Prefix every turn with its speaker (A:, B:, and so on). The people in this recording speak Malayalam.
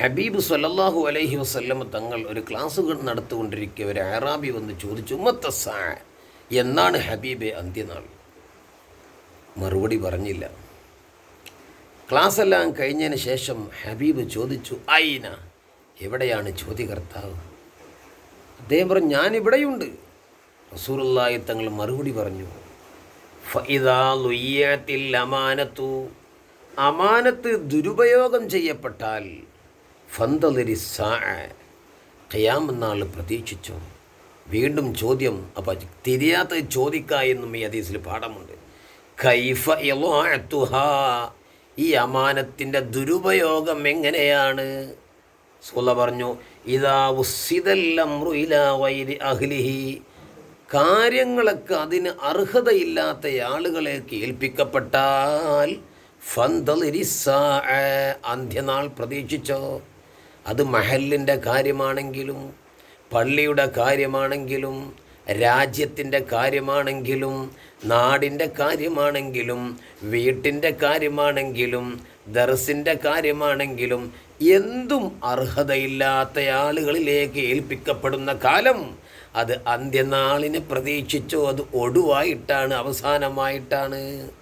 A: ഹബീബ് സല്ലല്ലാഹു അലൈഹി വസല്ലം തങ്ങൾ ഒരു ക്ലാസ്സുകൾ നടത്തുകൊണ്ടിരിക്കുക ഒരു അറാബി വന്ന് ചോദിച്ചു ഉമ്മത്തസാ, എന്നാണ് ഹബീബെ അന്ത്യനാൾ? മറുപടി പറഞ്ഞില്ല. ക്ലാസ് എല്ലാം കഴിഞ്ഞതിന് ശേഷം ഹബീബ് ചോദിച്ചു ഐന, എവിടെയാണ് ചോദ്യകർത്താവ്? അദ്ദേഹം പറഞ്ഞു ഞാനിവിടെയുണ്ട്. റസൂലുള്ളാഹി തങ്ങൾ മറുപടി പറഞ്ഞു ഫഇദാ ളുയ്യത്തിൽ അമാനത്തു, അമാനത്ത് ദുരുപയോഗം ചെയ്യപ്പെട്ടാൽ ഫന്തളിരി സാ, ഖിയാമത്ത് നാൾ പ്രതീക്ഷിച്ചു. വീണ്ടും ചോദ്യം. അപ്പോൾ തിരിയാത്ത ചോദിക്ക എന്നും ഈ ഹദീസിൽ പാഠമുണ്ട്. കൈഫ ഇളഅതുഹാ, ഈ അമാനത്തിൻ്റെ ദുരുപയോഗം എങ്ങനെയാണ്? സുല്ല പറഞ്ഞു ഇദാ ഉസ്സിദൽ അംറു ഇലാ ഗൈരി അഹ്ലിഹി, കാര്യങ്ങളൊക്കെ അതിന് അർഹതയില്ലാത്ത ആളുകളേക്ക് ഏൽപ്പിക്കപ്പെട്ടാൽ ഫന്തളിരി സാ, അന്ത്യനാൾ പ്രതീക്ഷിച്ചോ. അത് മഹലിൻ്റെ കാര്യമാണെങ്കിലും പള്ളിയുടെ കാര്യമാണെങ്കിലും രാജ്യത്തിൻ്റെ കാര്യമാണെങ്കിലും നാടിൻ്റെ കാര്യമാണെങ്കിലും വീട്ടിൻ്റെ കാര്യമാണെങ്കിലും ദർസിൻ്റെ കാര്യമാണെങ്കിലും എന്തും അർഹതയില്ലാത്ത ആളുകളിലേക്ക് ഏൽപ്പിക്കപ്പെടുന്ന കാലം അത് അന്ത്യനാളിനെ പ്രതീക്ഷിച്ചോ. അത് ഒടുവായിട്ടാണ്, അവസാനമായിട്ടാണ്.